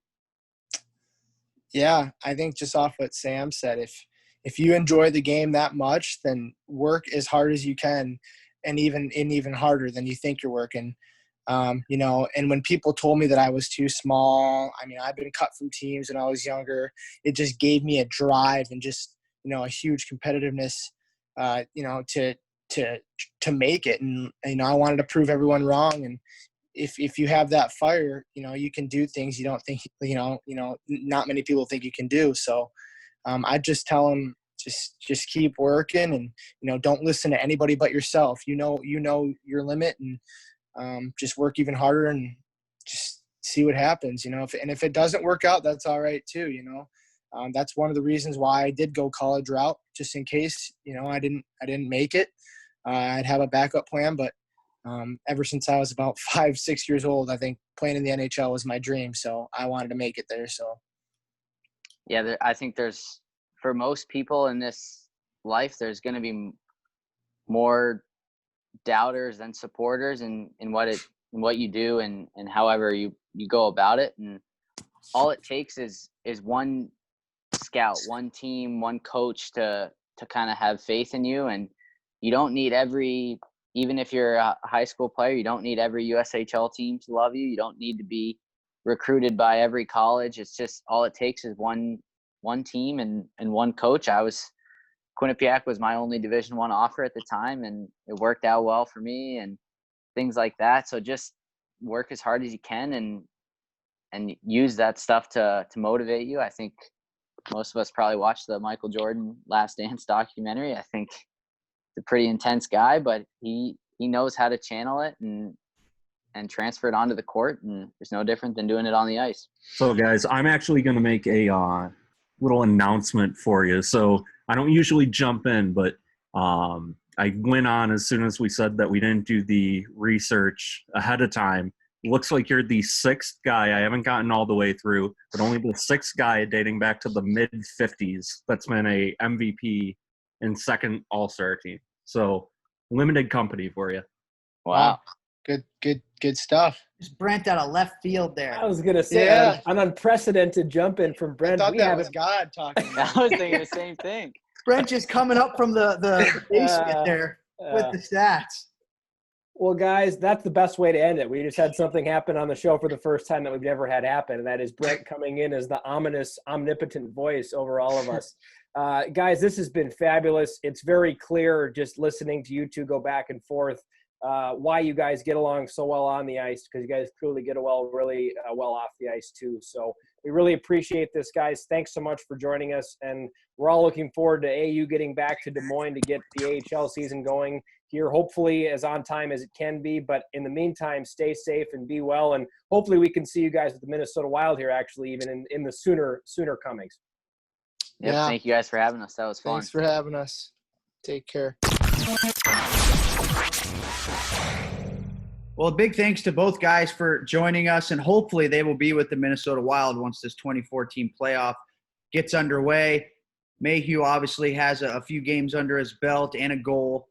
Yeah, I think just off what Sam said, if you enjoy the game that much, then work as hard as you can, and even harder than you think you're working. You know, and when people told me that I was too small, I mean, I've been cut from teams when I was younger. It just gave me a drive and just, you know, a huge competitiveness, you know, to make it. And, you know, I wanted to prove everyone wrong. And if you have that fire, you know, you can do things you don't think, you know, not many people think you can do. So I just tell them, just keep working, and, you know, don't listen to anybody but yourself. You know your limit, and just work even harder and just see what happens, you know. If it doesn't work out, that's all right too, you know. That's one of the reasons why I did go college route, just in case, you know, I didn't make it. I'd have a backup plan, but ever since I was about 5-6 years old, I think playing in the NHL was my dream, so I wanted to make it there. So Yeah, I think there's, for most people in this life, there's going to be more doubters than supporters in what you do and however you go about it. And all it takes is one scout, one team, one coach to kind of have faith in you. And you don't need even if you're a high school player, you don't need every USHL team to love you. You don't need to be recruited by every college. It's just, all it takes is one team and one coach. Quinnipiac was my only Division I offer at the time, and it worked out well for me and things like that. So just work as hard as you can and use that stuff to motivate you. I think most of us probably watched the Michael Jordan Last Dance documentary. I think he's a pretty intense guy, but he knows how to channel it and transfer it onto the court, and it's no different than doing it on the ice. So guys, I'm actually going to make a little announcement for you. So I don't usually jump in, but I went on as soon as we said that we didn't do the research ahead of time. It looks like you're the sixth guy. I haven't gotten all the way through, but only the sixth guy dating back to the mid-50s that's been a MVP and second All-Star team. So limited company for you. Wow. Good stuff. Just Brent out of left field there. I was going to say, Yeah. an unprecedented jump in from Brent. I thought that was God talking. I was thinking the same thing. Brent just coming up from the basement there with the stats. Well, guys, that's the best way to end it. We just had something happen on the show for the first time that we've never had happen, and that is Brent coming in as the ominous, omnipotent voice over all of us. Guys, this has been fabulous. It's very clear just listening to you two go back and forth why you guys get along so well on the ice, because you guys clearly get really well off the ice too. So we really appreciate this, guys. Thanks so much for joining us, and we're all looking forward to AU getting back to Des Moines to get the AHL season going here, hopefully as on time as it can be. But in the meantime, stay safe and be well, and hopefully we can see you guys with the Minnesota Wild here, actually, even in the sooner comings. Yep, Yeah. Thank you guys for having us. That was fun. Thanks for having us. Take care. Well, a big thanks to both guys for joining us, and hopefully they will be with the Minnesota Wild once this 24-team playoff gets underway. Mayhew obviously has a few games under his belt and a goal.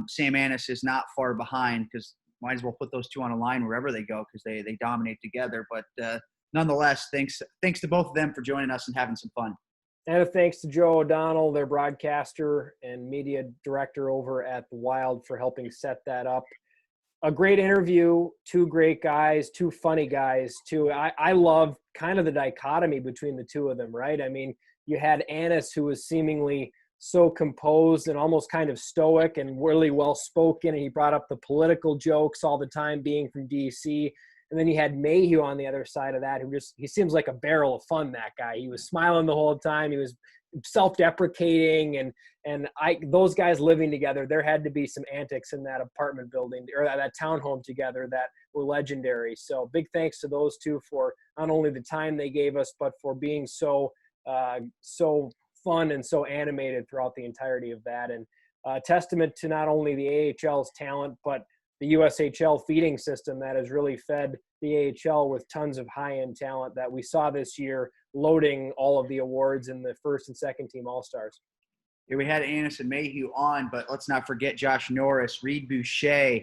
Sam Anis is not far behind, because might as well put those two on a line wherever they go, because they dominate together. But nonetheless, thanks to both of them for joining us and having some fun. And a thanks to Joe O'Donnell, their broadcaster and media director over at the Wild, for helping set that up. A great interview, two great guys, two funny guys, too. I love kind of the dichotomy between the two of them, right? I mean, you had Anis, who was seemingly so composed and almost kind of stoic and really well-spoken, and he brought up the political jokes all the time, being from D.C., and then you had Mayhew on the other side of that, he seems like a barrel of fun, that guy. He was smiling the whole time. He was self-deprecating, and those guys living together, there had to be some antics in that apartment building or that townhome together that were legendary. So big thanks to those two for not only the time they gave us, but for being so fun and so animated throughout the entirety of that. And testament to not only the AHL's talent, but the USHL feeding system that has really fed the AHL with tons of high-end talent that we saw this year, loading all of the awards in the first and second team All-Stars. Yeah, we had Annis and Mayhew on, but let's not forget Josh Norris, Reed Boucher,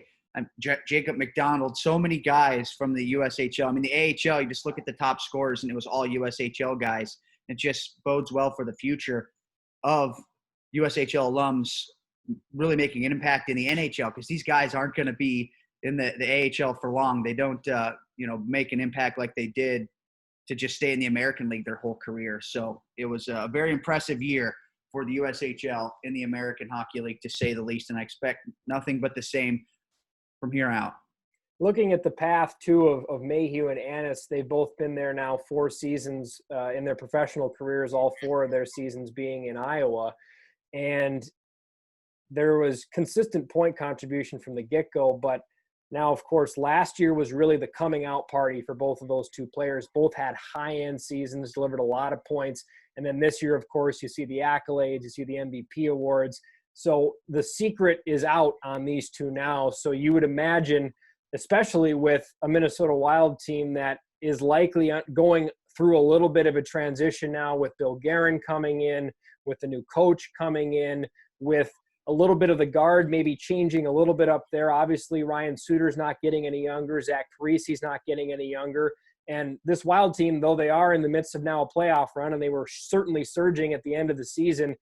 Jacob McDonald, so many guys from the USHL. I mean, the AHL, you just look at the top scorers, and it was all USHL guys. It just bodes well for the future of USHL alums really making an impact in the NHL, because these guys aren't going to be in the AHL for long. They don't, make an impact like they did to just stay in the American League their whole career. So it was a very impressive year for the USHL in the American Hockey League, to say the least, and I expect nothing but the same from here out. Looking at the path, too, of Mayhew and Annis, they've both been there now 4 seasons in their professional careers, all 4 of their seasons being in Iowa. And there was consistent point contribution from the get-go, but now, of course, last year was really the coming out party for both of those 2 players. Both had high-end seasons, delivered a lot of points. And then this year, of course, you see the accolades, you see the MVP awards. So the secret is out on these 2 now. So you would imagine, especially with a Minnesota Wild team that is likely going through a little bit of a transition now, with Bill Guerin coming in, with the new coach coming in, with a little bit of the guard maybe changing a little bit up there. Obviously, Ryan Suter's not getting any younger. Zach Parisi's not getting any younger. And this Wild team, though they are in the midst of now a playoff run, and they were certainly surging at the end of the season,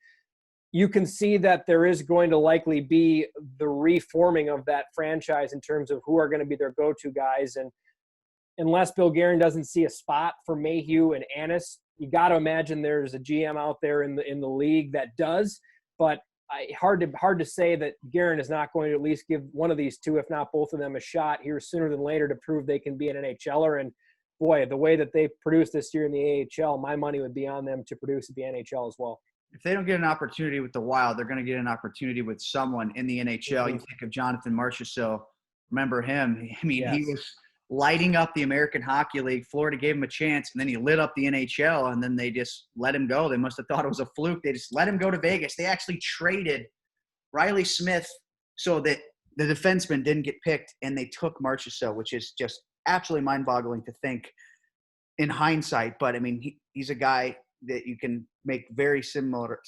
you can see that there is going to likely be the reforming of that franchise in terms of who are going to be their go-to guys. And unless Bill Guerin doesn't see a spot for Mayhew and Annis, you got to imagine there's a GM out there in the league that does. But hard to say that Guerin is not going to at least give one of these 2, if not both of them, a shot here sooner than later to prove they can be an NHLer. And boy, the way that they produced this year in the AHL, my money would be on them to produce at the NHL as well. If they don't get an opportunity with the Wild, they're going to get an opportunity with someone in the NHL. Mm-hmm. You think of Jonathan Marchessault. Remember him? I mean, Yes. He was lighting up the American Hockey League. Florida gave him a chance, and then he lit up the NHL, and then they just let him go. They must have thought it was a fluke. They just let him go to Vegas. They actually traded Riley Smith so that the defenseman didn't get picked, and they took Marchessault, which is just absolutely mind-boggling to think in hindsight. But, I mean, he's a guy that you can make very similar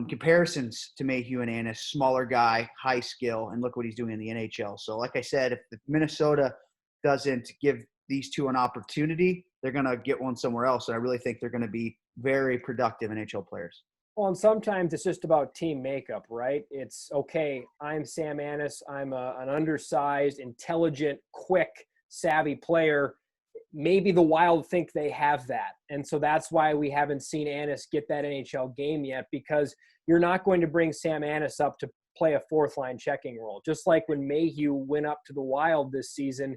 comparisons to Mayhew and Annis. Smaller guy, high skill, and look what he's doing in the NHL. So, like I said, if Minnesota doesn't give these 2 an opportunity, they're going to get one somewhere else. And I really think they're going to be very productive NHL players. Well, and sometimes it's just about team makeup, right? It's, okay, I'm Sam Annis. I'm an undersized, intelligent, quick, savvy player. Maybe the Wild think they have that. And so that's why we haven't seen Annis get that NHL game yet, because you're not going to bring Sam Annis up to play a 4th-line checking role. Just like when Mayhew went up to the Wild this season,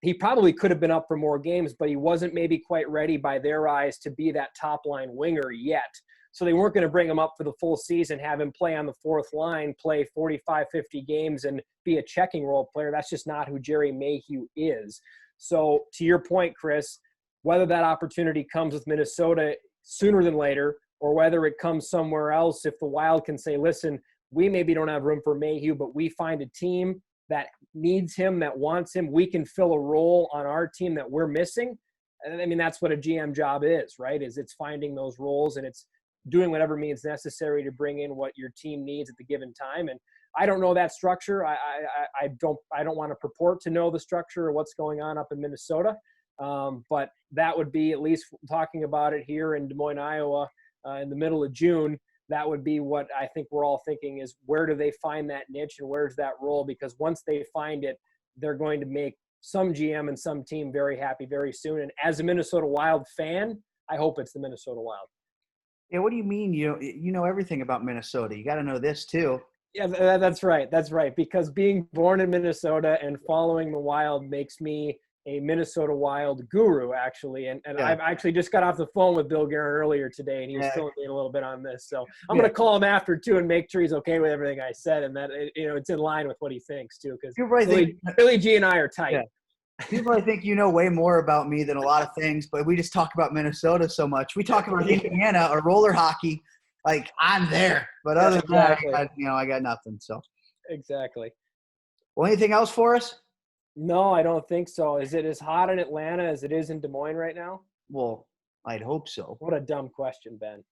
he probably could have been up for more games, but he wasn't maybe quite ready by their eyes to be that top-line winger yet. So they weren't going to bring him up for the full season, have him play on the 4th line, play 45, 50 games, and be a checking role player. That's just not who Gerry Mayhew is. So to your point, Chris, whether that opportunity comes with Minnesota sooner than later, or whether it comes somewhere else, if the Wild can say, listen, we maybe don't have room for Mayhew, but we find a team that needs him, that wants him, we can fill a role on our team that we're missing. I mean, that's what a GM job is, right? It's finding those roles, and it's doing whatever means necessary to bring in what your team needs at the given time. And I don't know that structure. I don't want to purport to know the structure or what's going on up in Minnesota. But that would be, at least talking about it here in Des Moines, Iowa, in the middle of June, that would be what I think we're all thinking is, where do they find that niche and where's that role? Because once they find it, they're going to make some GM and some team very happy very soon. And as a Minnesota Wild fan, I hope it's the Minnesota Wild. Yeah, what do you mean? You know everything about Minnesota. You got to know this too. Yeah, that's right. That's right. Because being born in Minnesota and following the Wild makes me a Minnesota Wild guru, actually. And yeah. I've actually just got off the phone with Bill Guerin earlier today, and he was filling me in a little bit on this. So I'm going to call him after, too, and make sure he's okay with everything I said, and that it's in line with what he thinks, too. Because right. Billy G and I are tight. Yeah. People, I think you know way more about me than a lot of things, but we just talk about Minnesota so much. We talk about Indiana or roller hockey, like I'm there. But other than that, I got nothing. So Exactly. Well, anything else for us? No, I don't think so. Is it as hot in Atlanta as it is in Des Moines right now? Well, I'd hope so. What a dumb question, Ben.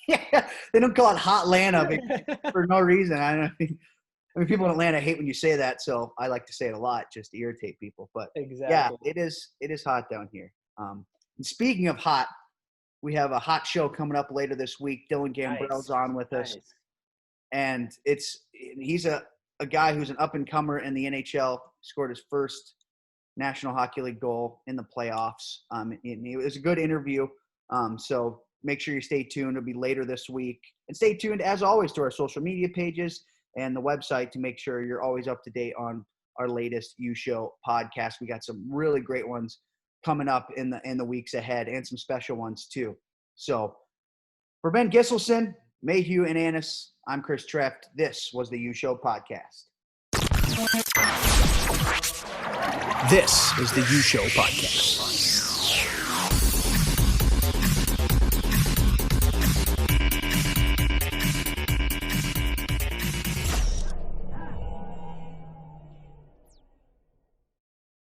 Yeah, they don't call it Hot Atlanta for no reason. I mean, people in Atlanta hate when you say that, so I like to say it a lot just to irritate people. But Exactly. yeah, it is hot down here. And speaking of hot, we have a hot show coming up later this week. Dylan Gambrell's on with us, and he's a guy who's an up-and-comer in the NHL, scored his first National Hockey League goal in the playoffs. It was a good interview, so make sure you stay tuned. It'll be later this week. And stay tuned, as always, to our social media pages and the website to make sure you're always up to date on our latest U Show podcast. We got some really great ones coming up in the weeks ahead and some special ones too. So for Ben Gisselson, Mayhew, and Annis, I'm Chris Treft. This was the U Show podcast. This is the U Show podcast.